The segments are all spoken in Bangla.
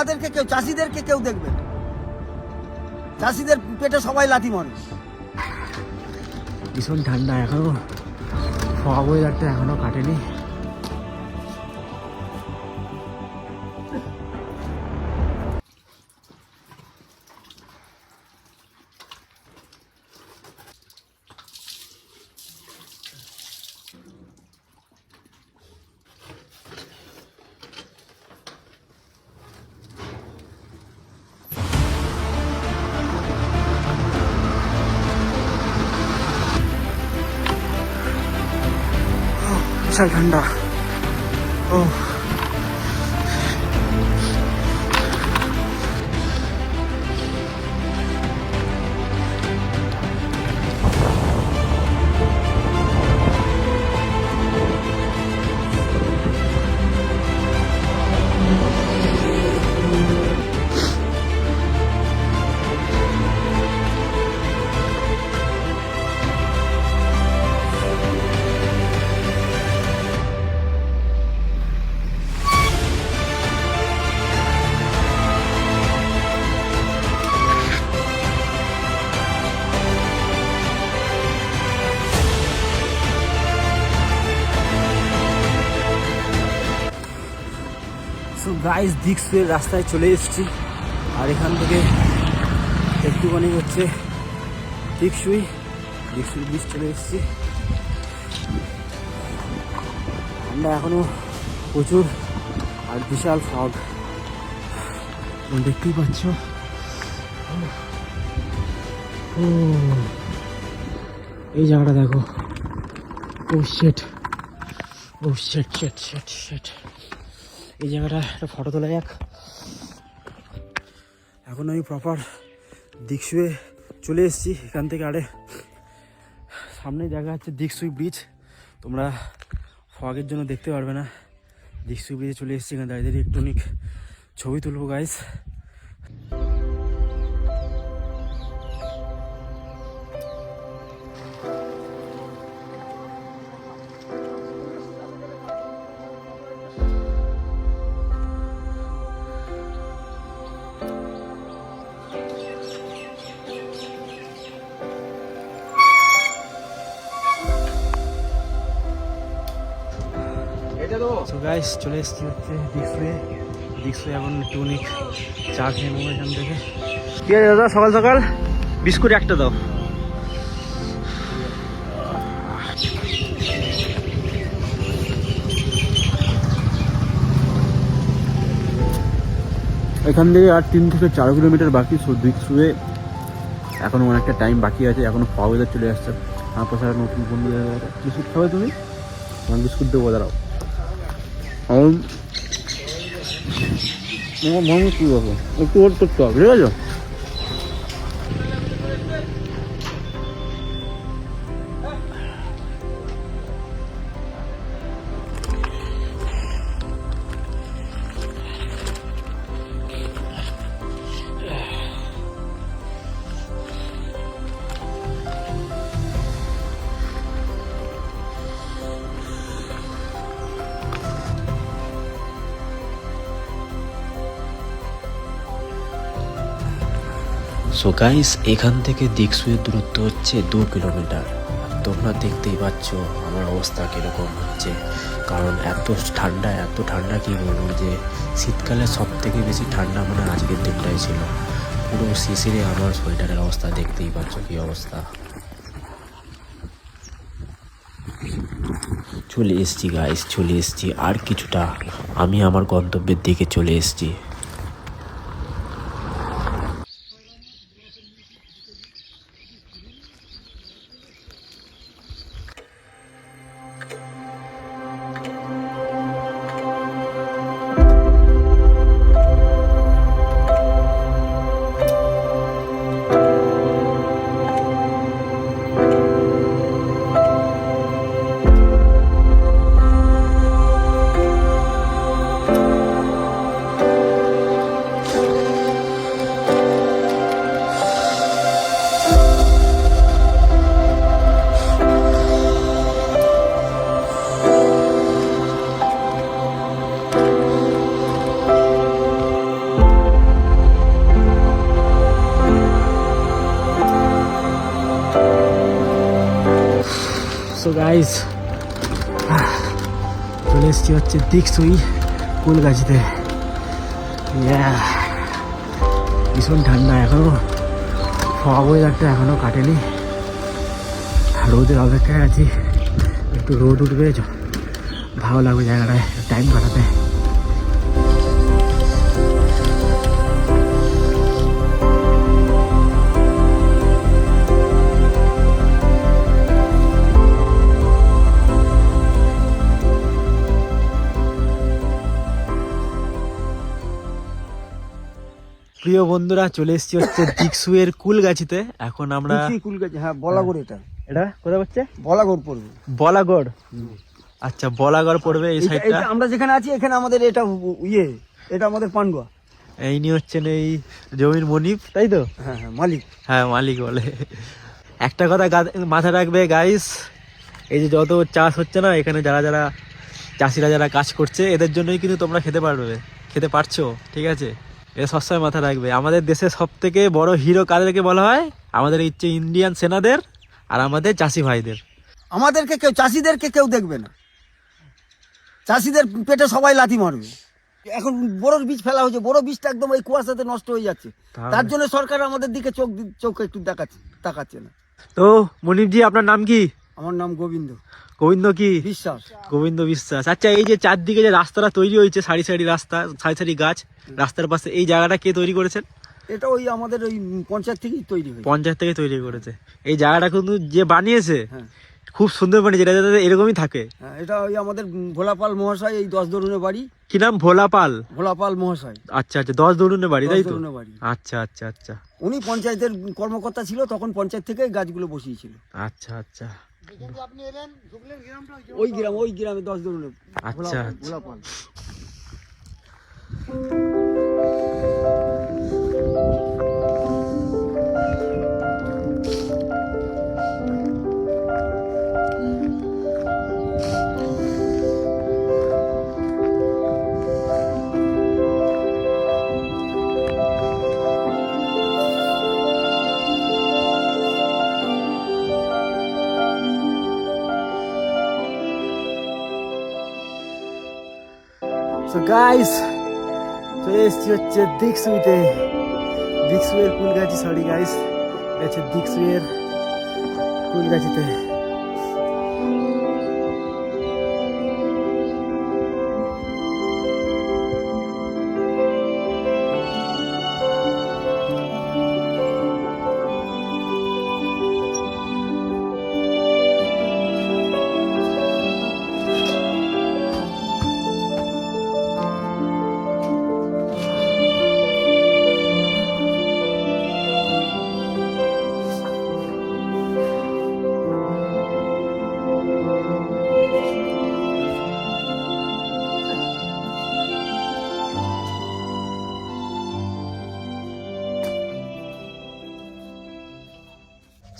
আমাদেরকে কেউ, চাষিদেরকে কেউ দেখবে না। চাষিদের পেটে সবাই লাথি মারে। ভীষণ ঠান্ডা, এখনো ফগ ওয়েদারটা এখনো কাটেনি। বিশাল ঠান্ডা। ও গাইস, দিকসুয়ের রাস্তায় চলে এসেছি। আর এখান থেকে একটুখানি হচ্ছে দিকসুই ব্রিজ চলে এসেছি। ঠান্ডা এখনো প্রচুর, আর বিশাল ফগ দেখতেই পাচ্ছ। এই জায়গাটা দেখো। ও শেট, ও শেট শেট শেট শেট। এই জায়গাটা একটা ফটো তোলা যাক। এখন আমি প্রপার দিকসুয়ে চলে এসেছি। এখান থেকে আরে সামনে দেখা যাচ্ছে দিকসুই ব্রিজ। তোমরা ফগের জন্য দেখতে পারবে না। দিকসুই ব্রিজে চলে এসেছি। এখানে দাঁড়িয়ে দাঁড়িয়ে একটুখানি ছবি তুলবো গাইস। সো গাইস, চলে এসেছি হচ্ছে দিকসুয়ে। এখন একটুখানি চা খেয়ে নেবো এখান থেকে। ঠিক আছে দাদা, সকাল সকাল বিস্কুট একটা দাও। এখান থেকে আর 3 থেকে 4 কিলোমিটার বাকি। সো দিকসুয়ে এখনো অনেকটা টাইম বাকি আছে। এখনো ফগ ওয়েদার চলে আসছে। আমার পাশে আর নতুন বন্ধু দেখা। বিস্কুট খাবে তুমি? আমার বিস্কুট দেবো, দাঁড়াও। মানুষ কী বলবো, একটু ওয়েট করতে হবে, ঠিক আছে? সো গাইস, এখান থেকে দিকসুয়ের দূরত্ব হচ্ছে 2 কিলোমিটার। তোমরা দেখতেই পাচ্ছ আমার অবস্থা কীরকম হচ্ছে। কারণ এত ঠান্ডা কি বলবো, যে শীতকালে সব থেকে বেশি ঠান্ডা মানে আজকের দিনটাই ছিল। পুরো শিশিরে আমার সোয়েটারের অবস্থা দেখতেই পাচ্ছ কী অবস্থা। চলে এসছি গাইস, চলে এসছি। আর কিছুটা আমি আমার গন্তব্যের দিকে চলে এসছি। সো গাইস চলে এসছি হচ্ছে দিকসুই কুলগাছিতে। ভীষণ ঠান্ডা, এখনো ফগ ওয়েদারটা এখনো কাটেনি, রোদের অপেক্ষায় আছি। একটু রোদ উঠবে, ভালো লাগবে জায়গাটায় টাইম কাটাতে। প্রিয় বন্ধুরা, চলে এসেছি হচ্ছে দিকসুয়ের কুলগাছিতে। এখন আমরা কুলগাছি, হ্যাঁ বলাগড়, এটা এটা কোথায় হচ্ছে? বলাগড় পড়বে। বলাগড়, আচ্ছা বলাগড় পড়বে এই সাইডটা। আমরা যেখানে আছি এখানে আমাদের এটা এটা আমাদের পানগুয়া। এই নিয়ে হচ্ছেন এই জমির মনিব, তাই তো? হ্যাঁ হ্যাঁ, মালিক। হ্যাঁ মালিক বলে। একটা কথা মাথায় রাখবে গাইস, এই যে যত চাষ হচ্ছে না এখানে, যারা যারা চাষিরা যারা কাজ করছে এদের জন্যই কিন্তু তোমরা খেতে পারছো, ঠিক আছে? এটা সবসময় মাথায় রাখবে। আমাদের দেশের সব থেকে বড় হিরো কাদেরকে বলা হয়? আমাদের হচ্ছে ইন্ডিয়ান সেনাদের আর আমাদের চাষি ভাইদের। আমাদেরকে কেউ, চাষিদেরকে কেউ দেখবে না, চাষিদের পেটে সবাই লাথি মারবে। এখন বড়োর বীজ ফেলা হয়েছে, বড় বীজটা একদম এই কুয়াশাতে নষ্ট হয়ে যাচ্ছে। তার জন্য সরকার আমাদের দিকে চোখ একটু তাকাচ্ছে না। তো মনিবজি, আপনার নাম কি? আমার নাম গোবিন্দ। গোবিন্দ কি বিশ্বাস। গোবিন্দ বিশ্বাস। আচ্ছা, এই যে চারদিকে যে রাস্তাটা তৈরি হয়েছে, সারি সারি রাস্তা, সারি সারি গাছ রাস্তার পাশে, এই জায়গাটা কে তৈরি করেছেন? এটা ওই আমাদের ওই পঞ্চায়েত থেকেই তৈরি হয়েছে। পঞ্চায়েত থেকে তৈরি করেছে। এই জায়গাটা কিন্তু যে বানিয়েছে হ্যাঁ, খুব সুন্দর বানিয়েছে, এটা যাতে এরকমই থাকে। হ্যাঁ, এটা ওই আমাদের ভোলাপাল মহাশয়, এই 10 দরুনের বাড়ি। কি নাম? ভোলাপাল। ভোলাপাল মহাশয়। আচ্ছা আচ্ছা, 10 দরুনের বাড়ি, তাই তো? দরুনের বাড়ি। আচ্ছা আচ্ছা আচ্ছা উনি পঞ্চায়েতের কর্মকর্তা ছিল, তখন পঞ্চায়েত থেকে গাছগুলো বসিয়েছিল। আচ্ছা আচ্ছা ওই গ্রামে 10 দরুনের। আচ্ছা ভোলাপাল। সো গাইস, চলে এসছি হচ্ছে দিকসুইতে, দিকসুয়ের কুলগাছি। সরি গাইস, এটা হচ্ছে দিকসুয়ের কুলগাছিতে।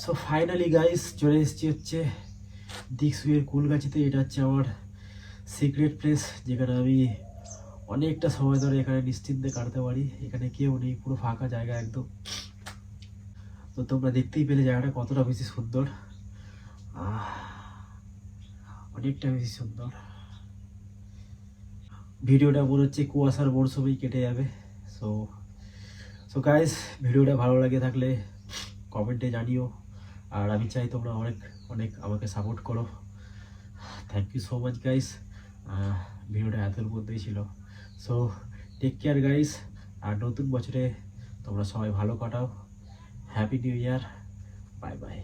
সো ফাইনালি গাইস, চলে এসেছি হচ্ছে দিকসুয়ের কুলগাছিতে। এটা হচ্ছে আমার সিক্রেট প্লেস, যেখানে আমি অনেকটা সময় ধরে এখানে নিশ্চিন্তে কাটতে পারি। এখানে কেউ নেই, পুরো ফাঁকা জায়গা একদম। তো তোমরা দেখতেই পেলে জায়গাটা কতটা বেশি সুন্দর, অনেকটা বেশি সুন্দর। ভিডিওটা মনে হচ্ছে কুয়াশার মরশুমেই কেটে যাবে। সো গাইস, ভিডিওটা ভালো লাগে থাকলে কমেন্টে জানিও, আর আমি চাই তোমরা অনেক অনেক আমাকে সাপোর্ট করো। Thank you so much guys. ভিডিওটা এতর মধ্যেই ছিল। সো টেক কেয়ার গাইস, আর নতুন বছরে তোমরা সবাই ভালো কাটাও। Happy new year, bye by.